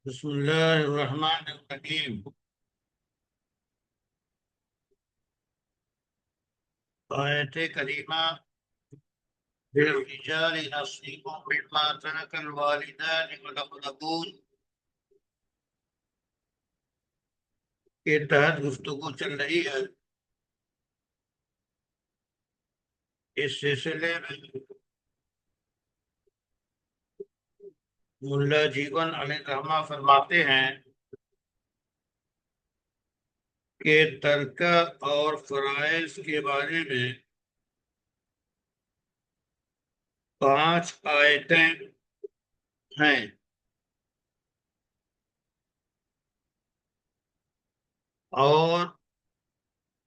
بسم اللہ الرحمن الرحیم۔ آیت کریمہ للرجال نصیب مما ترک الوالدان والاقربون کے تحت گفتگو چل رہی ہے۔ اس سلسلے میں ملا جیون علیہ الرحمہ فرماتے ہیں کہ ترکہ اور فرائض کے بارے میں 5 آیتیں ہیں، اور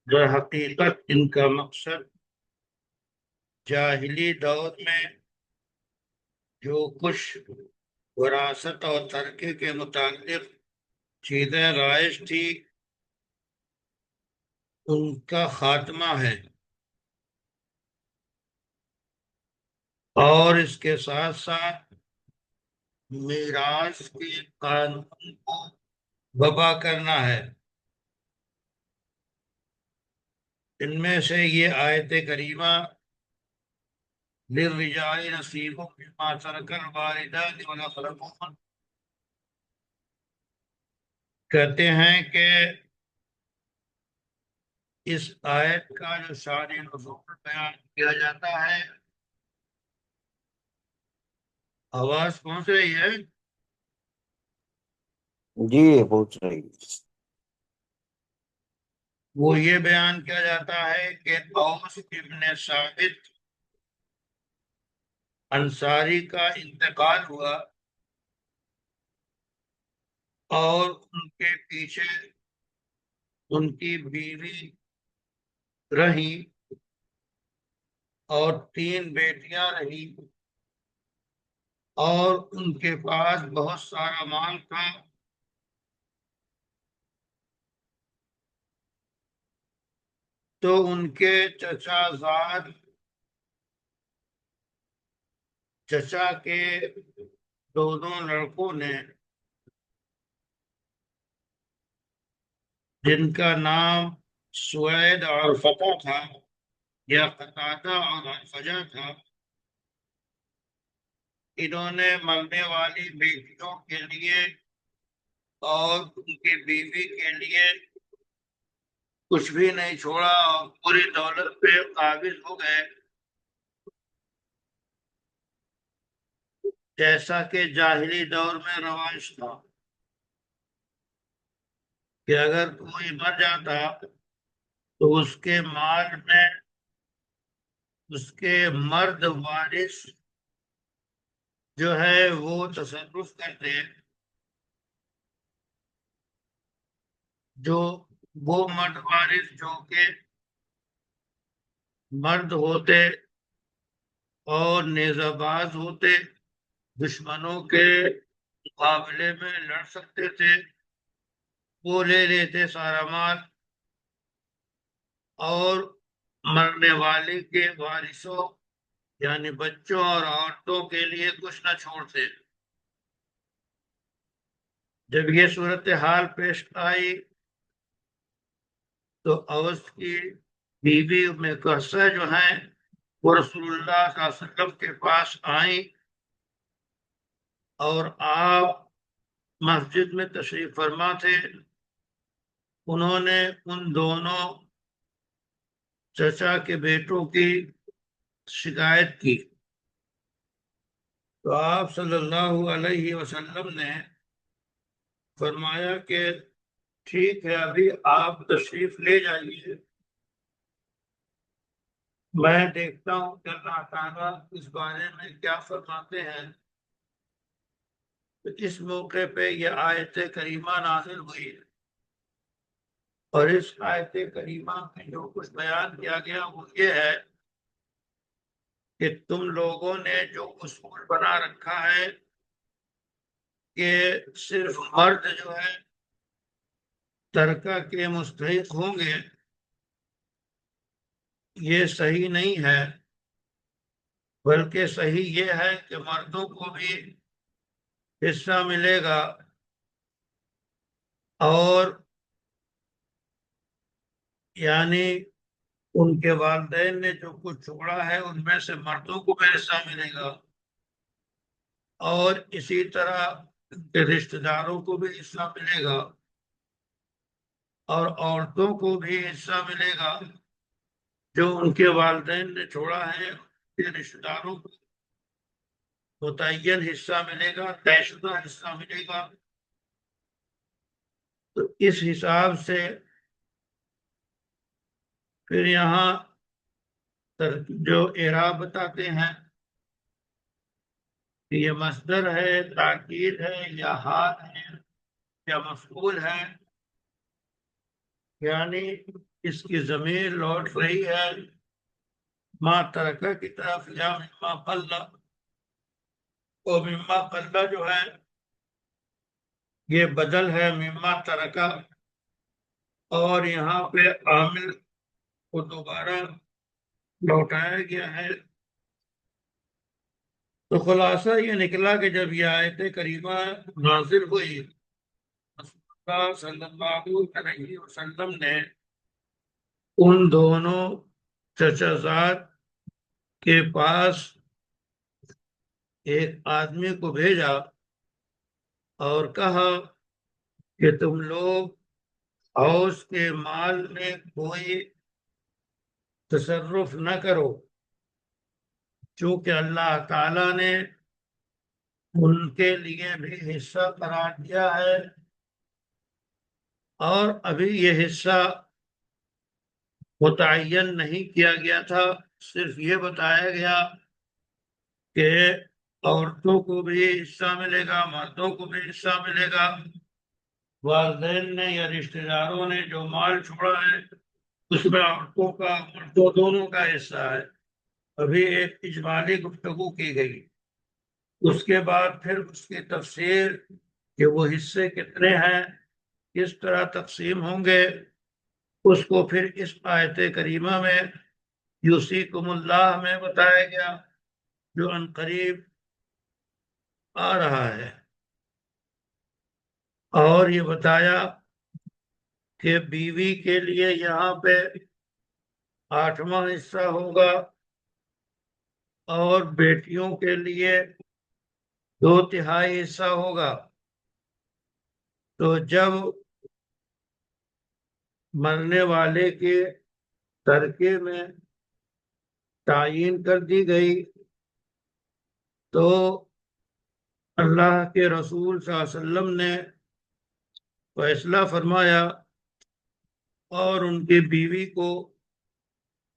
در حقیقت ان کا مقصد جاہلی دور میں جو کچھ وراثت اور ترکے کے متعلق چیزیں رائج تھی ان کا خاتمہ ہے، اور اس کے ساتھ ساتھ میراث کے قانون کو وضع کرنا ہے۔ ان میں سے یہ آیت کریمہ للرجال نصیب مما ترک الوالدان والاقربون کہتے ہیں کہ اس آیت کا جو شان نزول بیان کیا جاتا ہے، آواز پہنچ رہی ہے؟ جی پہنچ رہی ہے۔ وہ یہ بیان کیا جاتا ہے کہ اوس ابن ثابت انصاری کا انتقال ہوا، اور ان کے پیچھے ان کی بیوی رہی اور 3 بیٹیاں رہی، اور ان کے پاس بہت سارا مال تھا۔ تو ان کے چچا کے دونوں لڑکوں نے، جن کا نام سوید اور فتح تھا یا قتادہ اور الفجا تھا، انہوں نے مرنے والی بیٹیوں کے لیے اور ان کی بیوی کے لیے کچھ بھی نہیں چھوڑا، اور پوری دولت پہ قابض ہو گئے، جیسا کہ جاہلی دور میں رواج تھا کہ اگر کوئی مر جاتا تو اس کے مال میں اس کے مرد وارث جو ہے وہ تصرف کرتے، جو وہ مرد وارث جو کہ مرد ہوتے اور نیزہ باز ہوتے، دشمنوں کے مقابلے میں لڑ سکتے تھے، وہ لے لیتے سارا مال، اور مرنے والے کے وارثوں یعنی بچوں اور عورتوں کے لیے کچھ نہ چھوڑتے۔ جب یہ صورتحال پیش آئی تو اوس کی بیوی ام قحصہ جو ہیں وہ رسول اللہ صلی اللہ علیہ وسلم کے پاس آئیں، اور آپ مسجد میں تشریف فرما تھے۔ انہوں نے ان دونوں چچا کے بیٹوں کی شکایت کی، تو آپ صلی اللہ علیہ وسلم نے فرمایا کہ ٹھیک ہے، ابھی آپ تشریف لے جائیے، میں دیکھتا ہوں کہ اللہ تعالیٰ اس بارے میں کیا فرماتے ہیں۔ تو اس موقع پہ یہ آیت کریمہ نازل ہوئی، اور اس آیت کریمہ میں جو کچھ بیان کیا گیا وہ یہ ہے کہ تم لوگوں نے جو اصول بنا رکھا ہے کہ صرف مرد جو ہے ترکہ کے مستحق ہوں گے، یہ صحیح نہیں ہے، بلکہ صحیح یہ ہے کہ مردوں کو بھی حصہ ملے گا، اور یعنی ان کے والدین نے جو کچھ چھوڑا ہے ان میں سے مردوں کو بھی حصہ ملے گا، اور اسی طرح ان کے رشتہ داروں کو بھی حصہ ملے گا، اور عورتوں کو بھی حصہ ملے گا جو ان کے والدین نے چھوڑا ہے، ان کے رشتہ داروں کو متعین حصہ ملے گا، طے شدہ حصہ ملے گا۔ تو اس حساب سے پھر یہاں جو اعراب بتاتے ہیں کہ یہ مصدر ہے، تاکید ہے، یا حال ہے، یا مفعول ہے، یعنی اس کی ضمیر لوٹ رہی ہے ما ترکہ کی طرف، یا مما قلہ، اور مما قلہ جو ہے یہ بدل ہے مما ترکہ، اور یہاں پہ عامل کو دوبارہ لوٹایا گیا ہے۔ تو خلاصہ یہ نکلا کہ جب یہ آیت کریمہ نازل ہوئی، رسول اللہ صلی اللہ علیہ وسلم نے ان دونوں چچا زاد کے پاس ایک آدمی کو بھیجا اور کہا کہ تم لوگ اوس کے مال میں کوئی تصرف نہ کرو، چونکہ اللہ تعالی نے ان کے لیے بھی حصہ قرار دیا ہے، اور ابھی یہ حصہ متعین نہیں کیا گیا تھا، صرف یہ بتایا گیا کہ عورتوں کو بھی حصہ ملے گا، مردوں کو بھی حصہ ملے گا، والدین نے یا رشتہ داروں نے جو مال چھوڑا ہے اس میں عورتوں کا مردوں دونوں کا حصہ ہے۔ ابھی ایک اجمالی گفتگو کی گئی، اس کے بعد پھر اس کی تفسیر کہ وہ حصے کتنے ہیں، کس طرح تقسیم ہوں گے، اس کو پھر اس آیت کریمہ میں یوصیکم اللہ میں بتایا گیا، جو ان قریب آ رہا ہے۔ اور یہ بتایا کہ بیوی کے لیے یہاں پہ 8واں حصہ ہوگا، اور بیٹیوں کے لیے 2/3 حصہ ہوگا۔ تو جب مرنے والے کے ترکے میں تعیین کر دی گئی تو اللہ کے رسول صلی اللہ علیہ وسلم نے فیصلہ فرمایا اور ان کی بیوی کو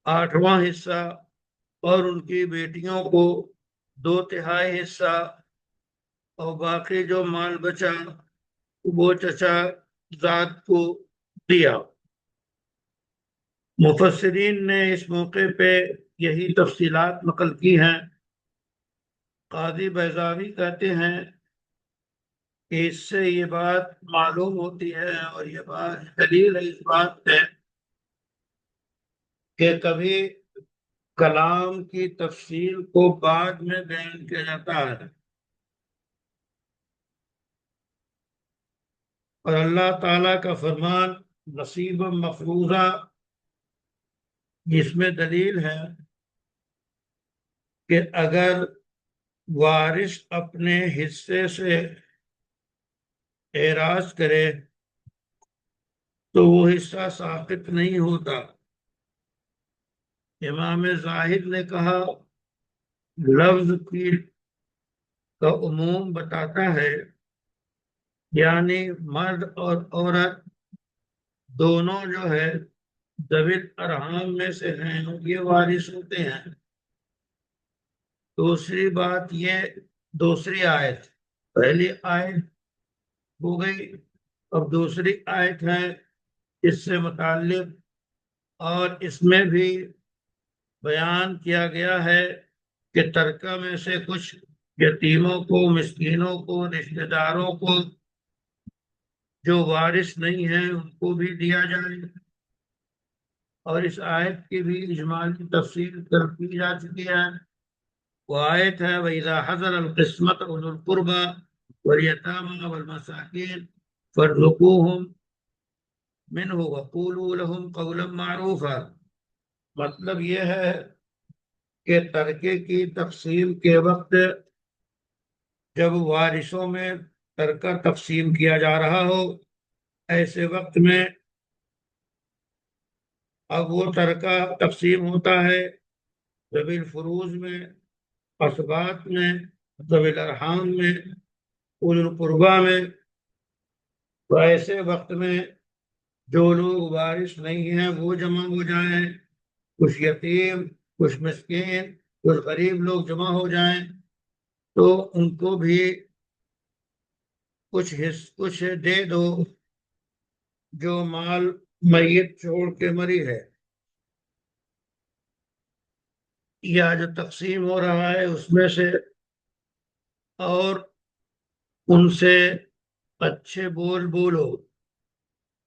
8واں حصہ اور ان کی بیٹیوں کو 2/3 حصہ، اور باقی جو مال بچا وہ چچا زاد کو دیا۔ مفسرین نے اس موقع پہ یہی تفصیلات نقل کی ہیں۔ قاضی بیضاوی کہتے ہیں کہ اس سے یہ بات معلوم ہوتی ہے، اور یہ بات دلیل ہے اس بات ہے کہ کبھی کلام کی تفصیل کو بعد میں بیان کیا جاتا ہے، اور اللہ تعالیٰ کا فرمان نصیب مفروضہ جس میں دلیل ہے کہ اگر وارث اپنے حصے سے اعراض کرے تو وہ حصہ ساقط نہیں ہوتا۔ امام زاہد نے کہا لفظ کی کا عموم بتاتا ہے، یعنی مرد اور عورت دونوں جو ہے ذوی الارحام میں سے ہیں، یہ وارث ہوتے ہیں۔ دوسری بات یہ، دوسری آیت، پہلی آیت ہو گئی، اب دوسری آیت ہے اس سے متعلق، اور اس میں بھی بیان کیا گیا ہے کہ ترکہ میں سے کچھ یتیموں کو، مسکینوں کو، رشتہ داروں کو جو وارث نہیں ہیں ان کو بھی دیا جائے، اور اس آیت کی بھی اجمالی تفصیل کی جا چکی ہے۔ وہ آیت ہے وَإِذَا حَضَرَ الْقِسْمَةَ أُولُو الْقُرْبَى وَالْيَتَامَى وَالْمَسَاكِينَ فَارْزُقُوهُمْ منہ وقولوا لهم قولا معروفا، مطلب یہ ہے کہ ترکے کی تقسیم کے وقت جب وارثوں میں ترکہ تقسیم کیا جا رہا ہو، ایسے وقت میں اب وہ ترکہ تقسیم ہوتا ہے ذوی الفروض میں، اسباط میں، ذوی الارحام میں، اولو القربا میں، تو ایسے وقت میں جو لوگ وارث نہیں ہیں وہ جمع ہو جائیں، کچھ یتیم، کچھ مسکین، کچھ غریب لوگ جمع ہو جائیں، تو ان کو بھی کچھ دے دو جو مال میت چھوڑ کے مری ہے، یا جو تقسیم ہو رہا ہے اس میں سے، اور ان سے اچھے بول بولو،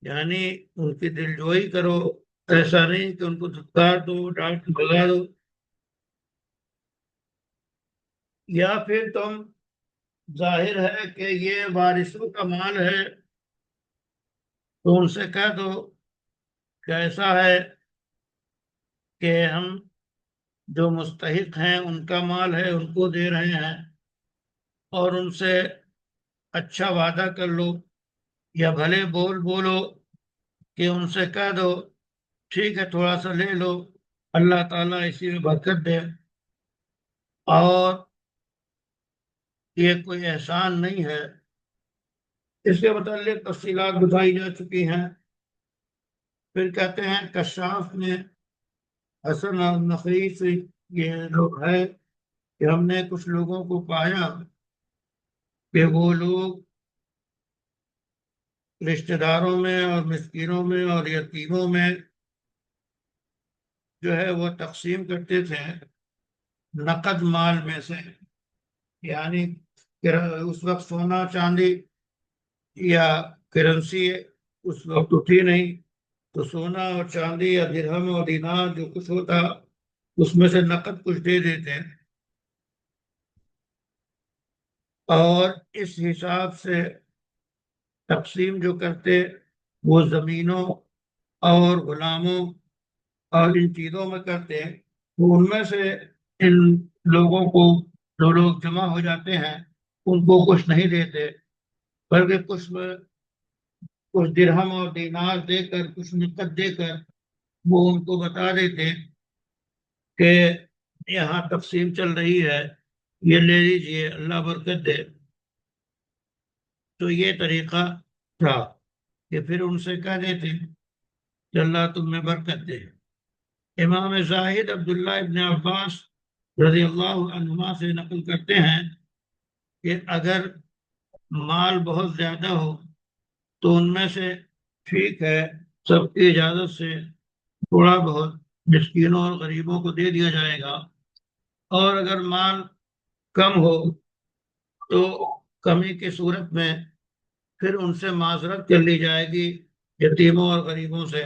یعنی ان کی دلجوئی کرو، ایسا نہیں کہ ان کو دھتکار دو، ڈانٹ کے بھگا دو، یا پھر تم ظاہر ہے کہ یہ وارثوں کا مال ہے تو ان سے کہہ دو کہ ایسا ہے کہ ہم جو مستحق ہیں ان کا مال ہے ان کو دے رہے ہیں، اور ان سے اچھا وعدہ کر لو، یا بھلے بولو کہ ان سے کہہ دو ٹھیک ہے تھوڑا سا لے لو، اللہ تعالیٰ اسی میں برکت دے، اور یہ کوئی احسان نہیں ہے۔ اس کے متعلق تفصیلات بتائی جا چکی ہیں۔ پھر کہتے ہیں کشاف نے حسن النقی سے یہ لوگ ہے کہ ہم نے کچھ لوگوں کو پایا کہ وہ لوگ رشتہ داروں میں اور مسکینوں میں اور یتیموں میں جو ہے وہ تقسیم کرتے تھے نقد مال میں سے، یعنی اس وقت سونا چاندی یا کرنسی اس وقت تو تھی نہیں، تو سونا اور چاندی یا درہم اور دینار جو کچھ ہوتا اس میں سے نقد کچھ دے دیتے، اور اس حساب سے تقسیم جو کرتے وہ زمینوں اور غلاموں اور ان چیزوں میں کرتے، تو ان میں سے ان لوگوں کو جو لوگ جمع ہو جاتے ہیں ان کو کچھ نہیں دیتے، بلکہ کچھ درہم اور دینار دے کر، کچھ نقد دے کر وہ ان کو بتا دیتے کہ یہاں تقسیم چل رہی ہے، یہ لے لیجئے اللہ برکت دے۔ تو یہ طریقہ تھا کہ پھر ان سے کہہ دیتے کہ اللہ تم میں برکت دے۔ امام زاہد عبداللہ ابن عباس رضی اللہ عنہما سے نقل کرتے ہیں کہ اگر مال بہت زیادہ ہو تو ان میں سے ٹھیک ہے سب کی اجازت سے تھوڑا بہت مسکینوں اور غریبوں کو دے دیا جائے گا، اور اگر مال کم ہو تو کمی کی صورت میں پھر ان سے معذرت کر لی جائے گی، یتیموں اور غریبوں سے۔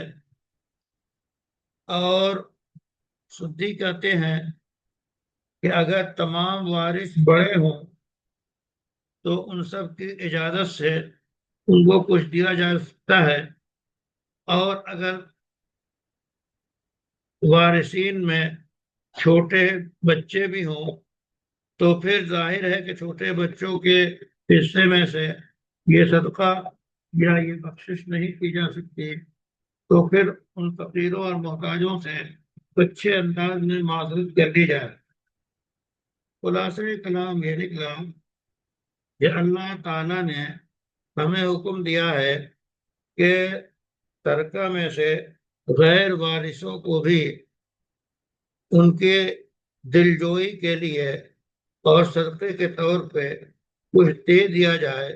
اور سدی کہتے ہیں کہ اگر تمام وارث بڑے ہوں تو ان سب کی اجازت سے ان کو کچھ دیا جا سکتا ہے، اور اگر وارثین میں چھوٹے بچے بھی ہوں تو پھر ظاہر ہے کہ چھوٹے بچوں کے حصے میں سے یہ صدقہ یا یہ بخشش نہیں کی جا سکتی، تو پھر ان فقیروں اور محتاجوں سے اچھے انداز میں معذرت کر دی جائے۔ خلاصہ کلام یہ نکلا کہ اللہ تعالیٰ نے ہمیں حکم دیا ہے کہ ترکہ میں سے غیر وارثوں کو بھی ان کے دلجوئی کے لیے اور صدقے کے طور پہ کچھ دے دیا جائے،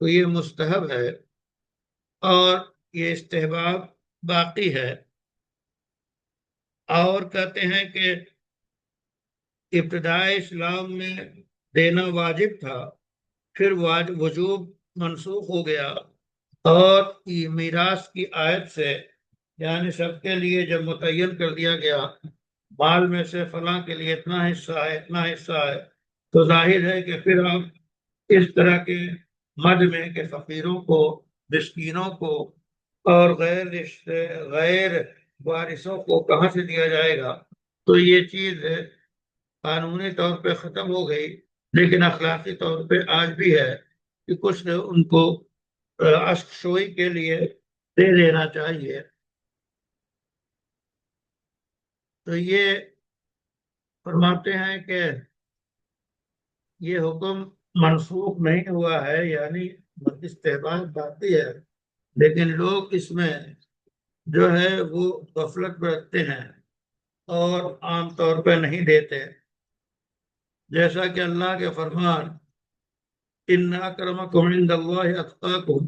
تو یہ مستحب ہے اور یہ استحباب باقی ہے۔ اور کہتے ہیں کہ ابتدائی اسلام میں دینا واجب تھا، پھر وجوب منسوخ ہو گیا، اور یہ میراث کی آیت سے یعنی سب کے لیے جب متعین کر دیا گیا مال میں سے فلاں کے لیے اتنا حصہ ہے اتنا حصہ ہے، تو ظاہر ہے کہ پھر آپ اس طرح کے مد میں کہ فقیروں کو، مسکینوں کو اور غیر وارثوں کو کہاں سے دیا جائے گا؟ تو یہ چیز قانونی طور پہ ختم ہو گئی، لیکن اخلاقی طور پہ آج بھی ہے کہ کچھ ان کو اشک شوئی کے لیے دے دینا چاہیے۔ تو یہ فرماتے ہیں کہ یہ حکم منسوخ نہیں ہوا ہے، یعنی استحباب باقی ہے، لیکن لوگ اس میں جو ہے وہ غفلت برتتے ہیں اور عام طور پہ نہیں دیتے، جیسا کہ اللہ کے فرمان ان اکرمکم عند اللہ اتقاکم،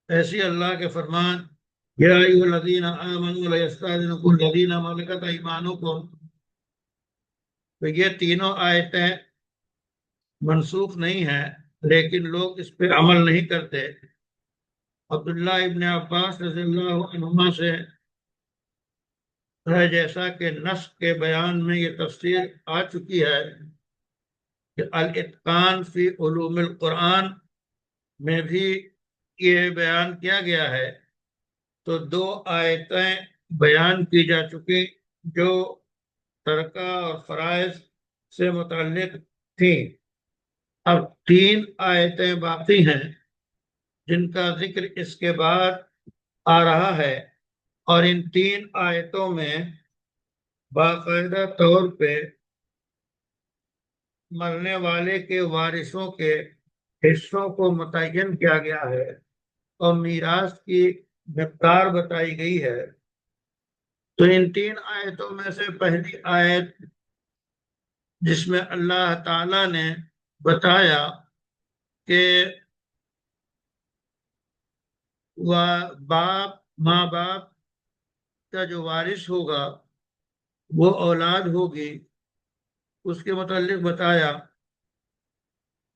ایسی اللہ کے فرمان یا ایھا الذین آمنوا لیستأذنکم الذین ملکت ایمانکم، تو یہ تینوں آیتیں منسوخ نہیں ہیں، لیکن لوگ اس پہ عمل نہیں کرتے۔ عبداللہ ابن عباس رضی اللہ عنہما سے ہے، جیسا کہ نسخ کے بیان میں یہ تفسیر آ چکی ہے کہ الاتقان فی علوم القرآن میں بھی یہ بیان کیا گیا ہے۔ تو دو آیتیں بیان کی جا چکی جو ترکہ اور فرائض سے متعلق تھیں، اب تین آیتیں باقی ہیں جن کا ذکر اس کے بعد آ رہا ہے، اور ان تین آیتوں میں باقاعدہ طور پہ مرنے والے کے وارثوں کے حصوں کو متعین کیا گیا ہے اور میراث کی مقدار بتائی گئی ہے۔ تو ان تین آیتوں میں سے پہلی آیت جس میں اللہ تعالی نے بتایا کہ ماں باپ کا جو وارث ہوگا وہ اولاد ہوگی، اس کے متعلق بتایا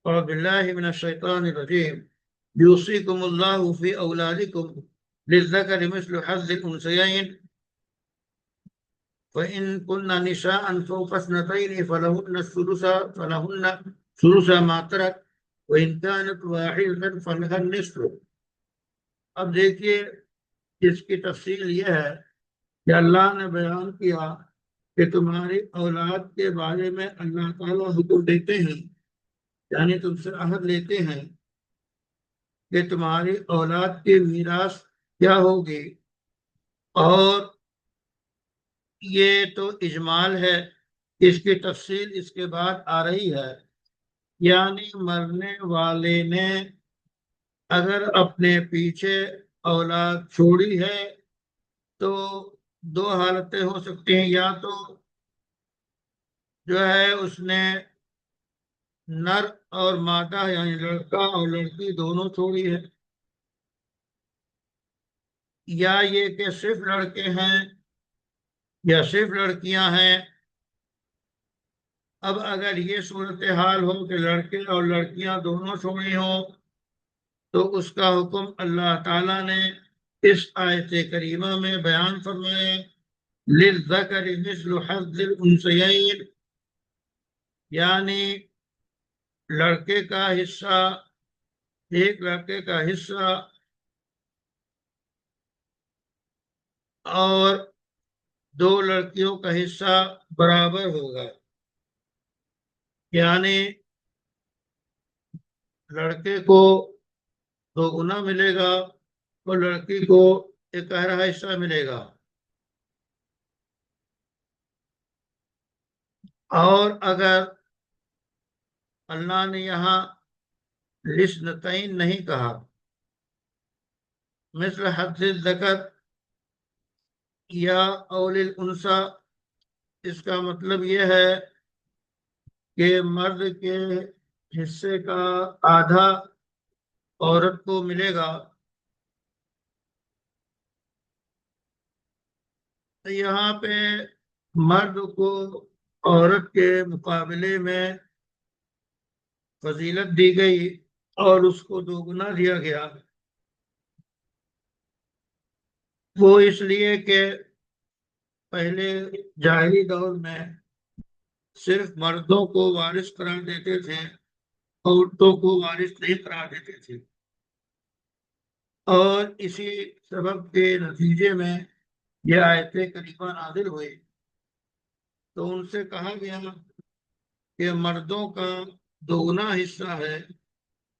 اعوذ باللہ من الشیطان الرجیم یوصیکم اللہ فی اولادکم للذکر مثل حظ الانثیین فإن كن نساء فوق اثنتين فلهن ثلث ما ترك وإن كانت واحدة فلها النصف۔ اب دیکھیے اس کی تفصیل یہ ہے کہ اللہ نے بیان کیا کہ تمہاری اولاد کے بارے میں اللہ تعالیٰ حکم دیتے ہیں، یعنی تم سے عہد لیتے ہیں کہ تمہاری اولاد کی میراث کیا ہوگی، اور یہ تو اجمال ہے، اس کی تفصیل اس کے بعد آ رہی ہے۔ یعنی مرنے والے نے اگر اپنے پیچھے اولاد چھوڑی ہے تو دو حالتیں ہو سکتی ہیں، یا تو جو ہے اس نے نر اور مادہ یعنی لڑکا اور لڑکی دونوں چھوڑی ہے، یا یہ کہ صرف لڑکے ہیں یا صرف لڑکیاں ہیں۔ اب اگر یہ صورتحال ہو کہ لڑکے اور لڑکیاں دونوں چھوڑی ہوں تو اس کا حکم اللہ تعالیٰ نے اس آیت کریمہ میں بیان فرمائے للذکر مثل حظ الانثیین، یعنی لڑکے کا حصہ، ایک لڑکے کا حصہ اور دو لڑکیوں کا حصہ برابر ہوگا، یعنی لڑکے کو دو گنا ملے گا اور لڑکی کو ایک گہرا حصہ ملے گا۔ اور اگر اللہ نے یہاں لسنتین نہیں کہا، مثل حظ الذکر یا اول الانثی، اس کا مطلب یہ ہے کہ مرد کے حصے کا آدھا عورت کو ملے گا۔ یہاں پہ مرد کو عورت کے مقابلے میں فضیلت دی گئی اور اس کو دوگنا دیا گیا، وہ اس لیے کہ پہلے جاہلی دور میں صرف مردوں کو وارث قرار دیتے تھے، عورتوں کو وارث نہیں قرار دیتے تھے۔ اور اسی سبب کے نتیجے میں یہ آیت کریمہ نازل ہوئی۔ تو ان سے کہا گیا کہ مردوں کا دوگنا حصہ ہے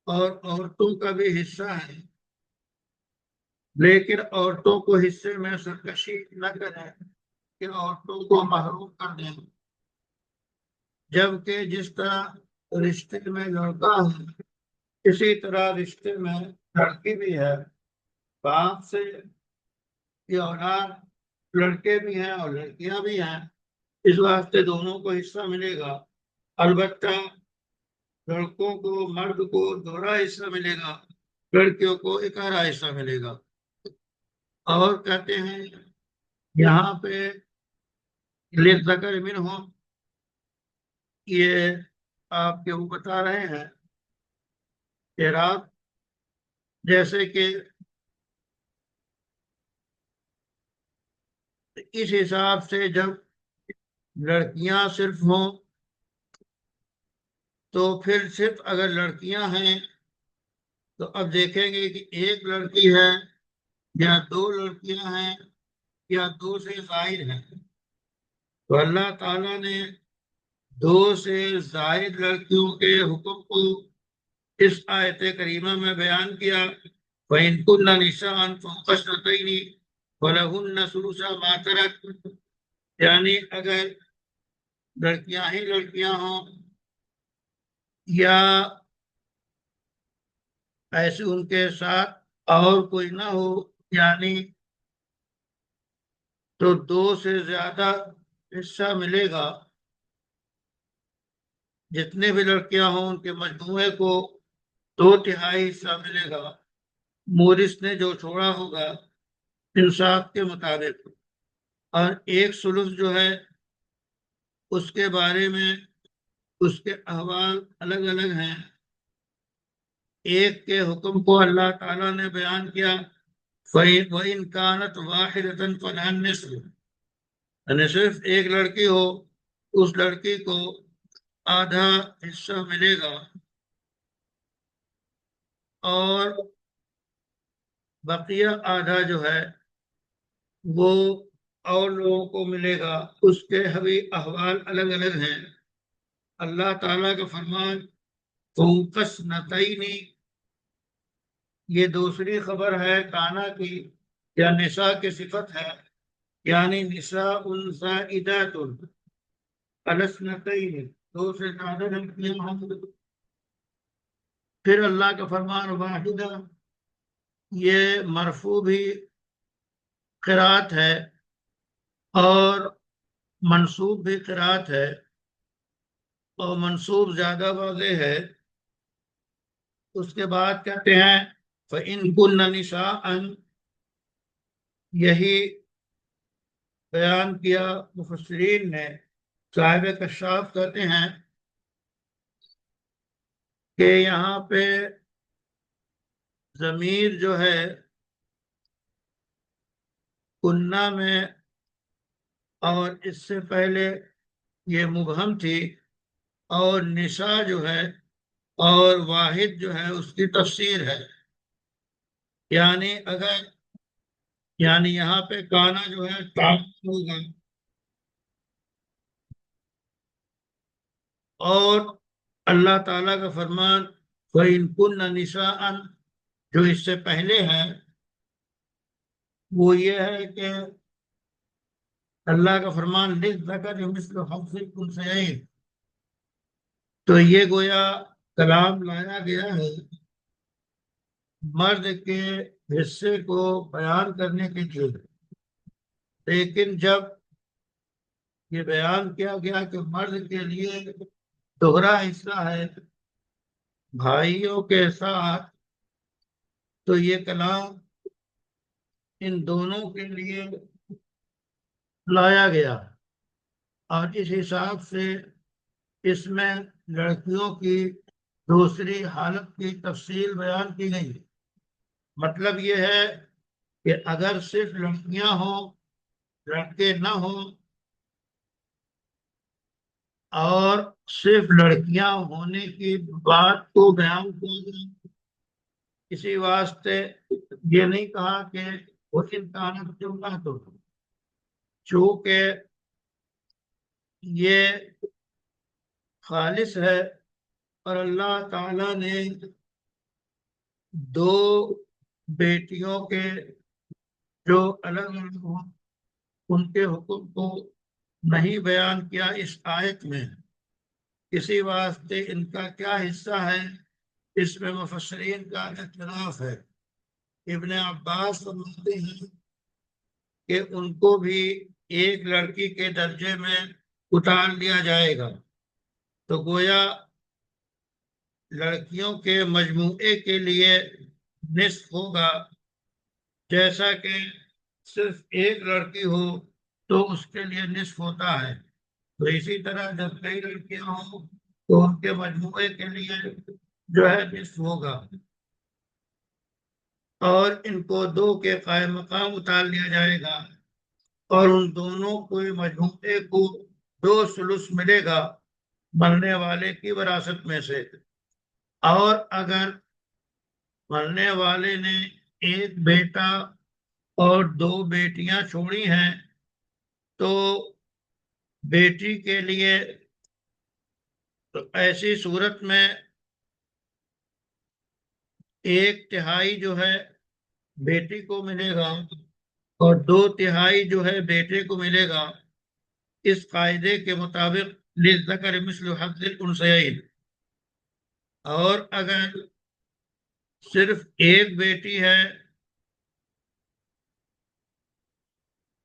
اور عورتوں کا بھی حصہ ہے، لیکن عورتوں کو حصے میں سرکشی نہ کریں کہ عورتوں کو محروم کر دیں، جبکہ جس طرح رشتے میں لڑکا ہے اسی طرح رشتے میں لڑکی بھی ہے۔ باپ سے یہ اولاد لڑکے بھی ہیں اور لڑکیاں بھی ہیں، اس واسطے دونوں کو حصہ ملے گا۔ البتہ لڑکوں کو مرد کو دوہرا حصہ ملے گا، لڑکیوں کو اکارا حصہ ملے گا۔ اور کہتے ہیں یہاں پہ للذکر منہ، یہ آپ کے وہ بتا رہے ہیں کہ رات جیسے کہ اس حساب سے جب لڑکیاں صرف ہوں تو پھر صرف اگر لڑکیاں ہیں تو اب دیکھیں گے کہ ایک لڑکی ہے یا دو لڑکیاں ہیں یا دو سے زائد ہیں۔ تو اللہ تعالیٰ نے دو سے زائد لڑکیوں کے حکم کو اس آیت کریمہ میں بیان کیا۔ وَإِن كُنَّ نِسَاءً فَوْقَ اثْنَتَيْنِ فَلَهُنَّ ثُلُثَ مَا تَرَكَ، یعنی اگر لڑکیاں ہی لڑکیاں ہوں یا ایسے ان کے ساتھ اور کوئی نہ ہو، یعنی تو دو سے زیادہ حصہ ملے گا۔ جتنے بھی لڑکیاں ہوں ان کے مجموعے کو دو تہائی حصہ ملے گا، مورث نے جو چھوڑا ہوگا انصاف کے مطابق۔ اور ایک ثلث جو ہے اس کے بارے میں اس کے احوال الگ الگ ہیں۔ ایک کے حکم کو اللہ تعالیٰ نے بیان کیا، وَإِنْ كَانَتْ وَاحِدَةً فَلَهَا النِّصْفُ، یعنی صرف ایک لڑکی ہو اس لڑکی کو آدھا حصہ ملے گا، اور بقیہ آدھا جو ہے وہ اور لوگوں کو ملے گا۔ اس کے بھی احوال الگ الگ ہیں۔ اللہ تعالیٰ کا فرمان فَوْقَ اثْنَتَيْنِ، یہ دوسری خبر ہے کانا کی یا نساء کی صفت ہے، یعنی نساء زائدات علی اثنتین، دو سے زیادہ لڑکیاں ہوں۔ پھر اللہ کا فرمان واحدہ، یہ مرفوع بھی قرات ہے اور منصوب بھی قرات ہے، اور منصوب زیادہ واضح ہے۔ اس کے بعد کہتے ہیں فَإِن كُنَّ نِسَاءً، یہی بیان کیا مفسرین نے۔ صاحب کشاف کہتے ہیں کہ یہاں پہ ضمیر جو ہے کنہ میں اور اس سے پہلے یہ مبہم تھی، اور نساء جو ہے اور واحد جو ہے اس کی تفسیر ہے، یعنی یہاں پہ کانا جو ہے تعمیم ہوگا، اور اللہ تعالیٰ کا فرمان وَإِن كُنَّ نِسَاءً جو اس سے پہلے ہے وہ یہ ہے کہ اللہ کا فرمان للذکر مثل حظ الانثیین، تو یہ گویا کلام لایا گیا ہے مرد کے حصے کو بیان کرنے کے لیے، لیکن جب یہ بیان کیا گیا کہ مرد کے لیے دوہرا حصہ ہے بھائیوں کے ساتھ، تو یہ کلام ان دونوں کے لیے لایا گیا، اور اس حساب سے اس میں لڑکیوں کی دوسری حالت کی تفصیل بیان کی گئی۔ مطلب یہ ہے کہ اگر صرف لڑکیاں ہوں لڑکے نہ ہوں، اور صرف لڑکیاں ہونے کی بات کو بیان کیا گیا اسی واسطے یہ نہیں کہا کہ وہ امکانات جملہ تو، چونکہ یہ خالص ہے اور اللہ تعالی نے دو بیٹیوں کے جو الگ الگ ہوں ان کے حکم کو نہیں بیان کیا اس آیت میں، اسی واسطے ان کا کیا حصہ ہے اس میں مفسرین کا اختلاف ہے۔ ابن عباس فرماتے ہیں کہ ان کو بھی ایک لڑکی کے درجے میں اتار لیا جائے گا، تو گویا لڑکیوں کے مجموعے کے لیے نصف ہوگا، جیسا کہ صرف ایک لڑکی ہو تو اس کے لیے نصف ہوتا ہے، تو اسی طرح جب کئی لڑکیاں ہوں تو ان کے مجموعے کے لیے جو ہے نصف ہوگا، اور ان کو دو کے قائم مقام اتار لیا جائے گا، اور ان دونوں کو مجموعے کو 2 ثلث ملے گا مرنے والے کی وراثت میں سے۔ اور اگر مرنے والے نے ایک بیٹا اور 2 بیٹیاں چھوڑی ہیں تو بیٹی کے لیے تو ایسی صورت میں 1/3 جو ہے بیٹی کو ملے گا اور 2/3 جو ہے بیٹے کو ملے گا، اس قاعدے کے مطابق للذکر مثل حظ الانثیین۔ اور اگر صرف ایک بیٹی ہے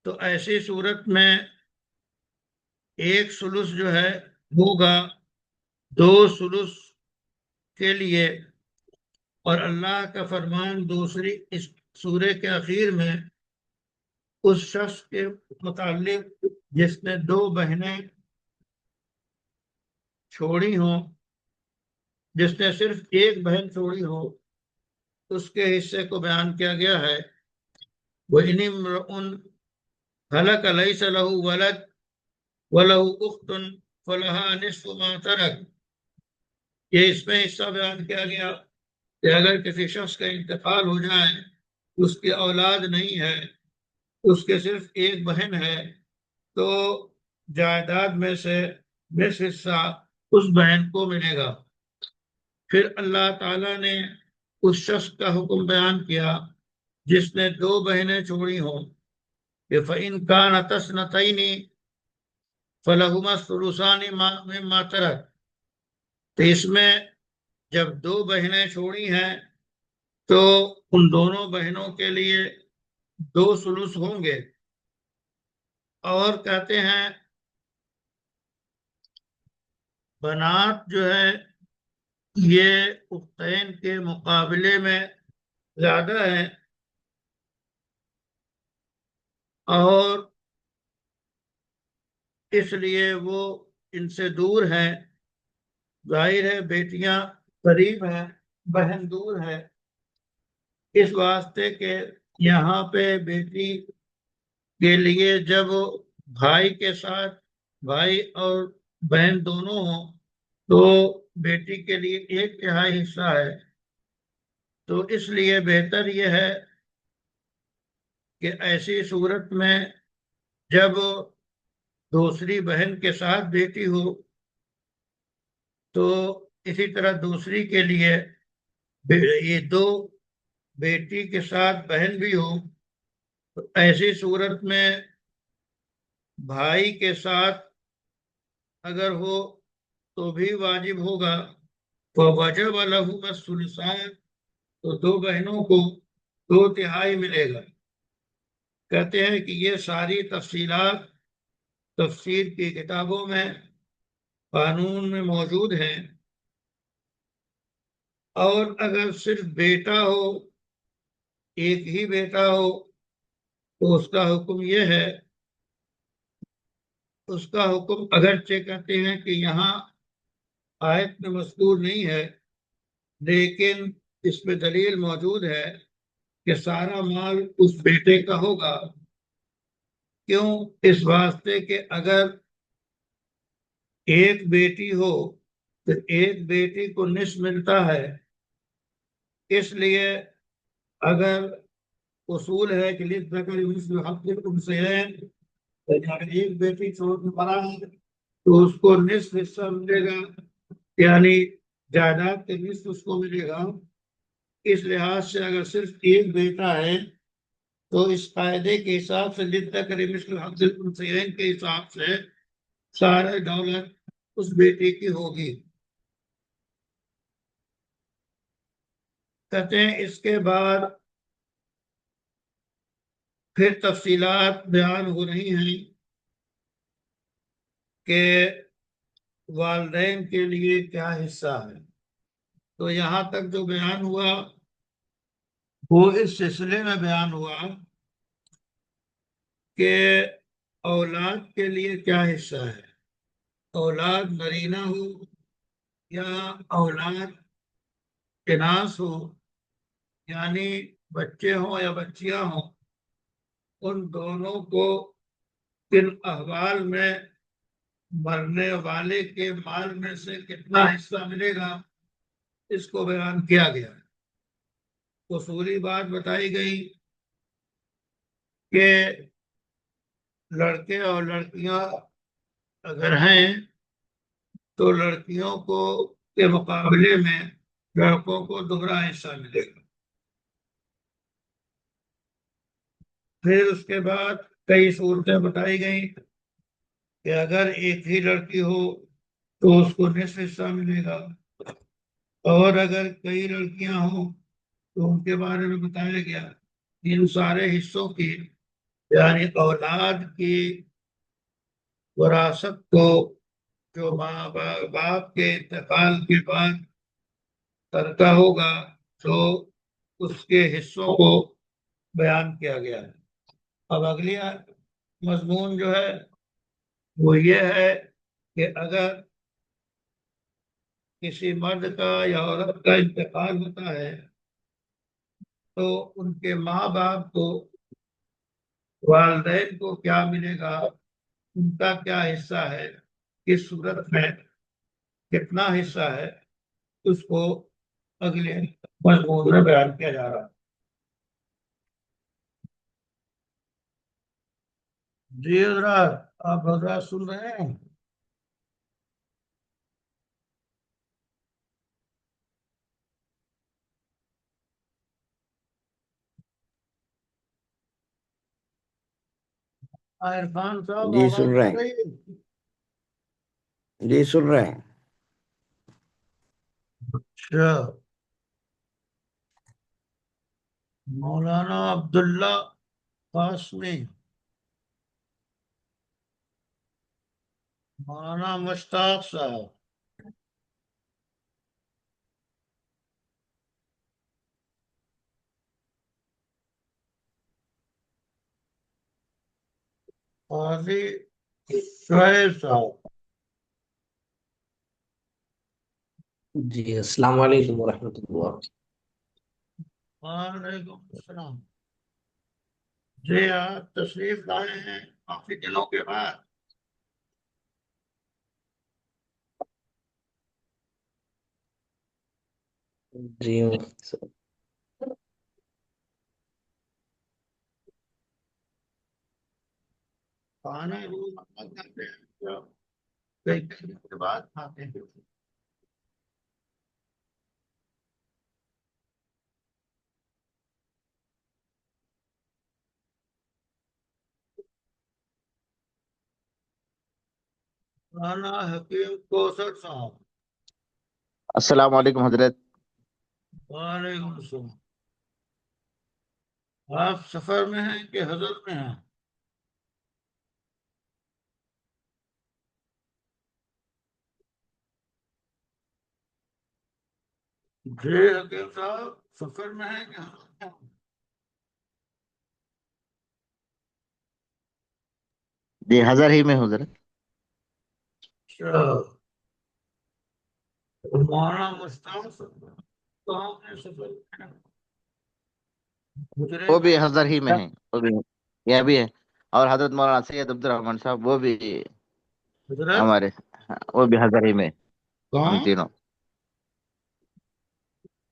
تو ایسی صورت میں 1 ثلث جو ہے ہوگا 2 ثلث کے لیے، اور اللہ کا فرمان دوسری اس سورے کے اخیر میں اس شخص کے متعلق جس نے 2 بہنیں چھوڑی ہوں، جس نے صرف ایک بہن چھوڑی ہو، اس کے حصے کو بیان کیا گیا ہے، وَإِنِ امْرُؤٌ هَلَكَ لَيْسَ لَهُ وَلَدٌ وَلَهُ أُخْتٌ فَلَهَا نِصْفُ مَا تَرَكَ۔ یہ اس میں حصہ بیان کیا گیا کہ اگر کسی شخص کا انتقال ہو جائے، اس کی اولاد نہیں ہے، اس کے صرف ایک بہن ہے، تو جائیداد میں سے نصف حصہ اس بہن کو ملے گا۔ پھر اللہ تعالیٰ نے اس شخص کا حکم بیان کیا جس نے 2 بہنیں چھوڑی ہوں کہ فَإِنْ كَانَتَا اثْنَتَيْنِ فَلَهُمَا الثُّلُثَانِ مِمَّا تَرَكَ۔ تو اس میں جب 2 بہنیں چھوڑی ہیں تو ان دونوں بہنوں کے لیے 2 ثلث ہوں گے، اور کہتے ہیں بنات جو ہے یہ اختین کے مقابلے میں زیادہ ہے، اور اس لیے وہ ان سے دور ہیں۔ ظاہر ہے بیٹیاں قریب ہیں، بہن دور ہے، اس واسطے کہ یہاں پہ بیٹی کے لیے جب بھائی کے ساتھ بھائی اور بہن دونوں ہوں تو بیٹی کے لیے 1/3 حصہ ہے، تو اس لیے بہتر یہ ہے کہ ایسی صورت میں جب دوسری بہن کے ساتھ بیٹی ہو تو اسی طرح دوسری کے لیے یہ 2 بیٹی کے ساتھ بہن بھی ہو، تو ایسی صورت میں بھائی کے ساتھ اگر ہو تو بھی واجب ہوگا، وَوَجَبَ لَهُمَا الثُّلُثَانِ، تو 2 بہنوں کو 2/3 ملے گا۔ کہتے ہیں کہ یہ ساری تفصیلات تفسیر کی کتابوں میں قانون میں موجود ہیں، اور اگر صرف بیٹا ہو، ایک ہی بیٹا ہو، تو اس کا حکم یہ ہے، اس کا حکم اگرچہ کہتے ہیں کہ یہاں آیت میں مذکور نہیں ہے، لیکن اس میں دلیل موجود ہے کہ سارا مال اس بیٹے کا ہوگا۔ کیوں؟ اس واسطے کہ اگر ایک بیٹی ہو تو ایک بیٹی کو نصف ملتا ہے، اس لیے اگر اصول ہے کہ للذکر مثل حظ الانثیین، یعنی اگر ایک بیٹی چھوڑ کے مرا ہے تو اس کو نصف حصہ ملے گا، یعنی جائیداد کے نصف اس کو ملے گا۔ اس لحاظ سے اگر صرف ایک بیٹا ہے تو اس قاعدے کے حساب سے للذکر مثل حظ الانثیین کے حساب سے سارے دولت اس بیٹے کی ہوگی۔ کہتے ہیں اس کے بعد پھر تفصیلات بیان ہو رہی ہیں کہ والدین کے لیے کیا حصہ ہے۔ تو یہاں تک جو بیان ہوا وہ اس سلسلے میں بیان ہوا کہ اولاد کے لیے کیا حصہ ہے، اولاد نرینہ ہو یا اولاد اناث ہو، یعنی بچے ہوں یا بچیاں ہوں، ان دونوں کو کن احوال میں مرنے والے کے مال میں سے کتنا حصہ ملے گا، اس کو بیان کیا گیا۔ اصولی بات بتائی گئی کہ لڑکے اور لڑکیاں اگر ہیں تو لڑکیوں کو کے مقابلے میں لڑکوں کو دوہرا حصہ ملے گا۔ پھر اس کے بعد کئی صورتیں بتائی گئیں کہ اگر ایک ہی لڑکی ہو تو اس کو نصف حصہ ملے گا، اور اگر کئی لڑکیاں ہوں تو ان کے بارے میں بتایا گیا کہ ان سارے حصوں کی، یعنی اولاد کی وراثت کو جو ماں باپ کے انتقال کے بعد ترکہ ہوگا تو اس کے حصوں کو بیان کیا گیا ہے۔ اب اگلی مضمون جو ہے وہ یہ ہے کہ اگر کسی مرد کا یا عورت کا انتقال ہوتا ہے تو ان کے ماں باپ کو، والدین کو کیا ملے گا، ان کا کیا حصہ ہے، کس صورت میں کتنا حصہ ہے، اس کو اگلے مضمون میں بیان کیا جا رہا ہے۔ جی حضرات، آپ حضرات سن رہے ہیں؟ عرفان صاحب جی آواز سن رہے آ ہیں، رہی ہے؟ جی سن رہے ہیں۔ اچھا، مولانا عبداللہ قاسمی، مولانا مشتاق صاحب، قاضی شعیب صاحب، جی السلام علیکم ورحمۃ اللہ۔ وعلیکم السلام۔ جی آپ تشریف لائے ہیں کافی دنوں کے بعد۔ جی کھانا روز مت کرتے ہیں کیا؟ کئی دنوں کے بعد کھاتے ہیں؟ مولانا حکیم کوثر صاحب، السلام علیکم حضرت۔ وعلیکم السلام۔ آپ سفر میں ہیں کہ حضر میں ہیں؟ جی حکیم صاحب، سفر میں ہیں کہ حضر میں ہیں؟ جی حضر ہی میں ہوں حضرت۔ اچھا، مولانا مشتاق صاحب کہاں ہیں سفر میں؟ حجرے وہ میں بھی حضر ہی میں ہیں، وہ بھی یہ بھی ہے۔ اور حضرت مولانا سید عبد الرحمان صاحب وہ بھی حضرت ہمارے، وہ بھی حضر ہی میں، ہم کہاں؟ تینوں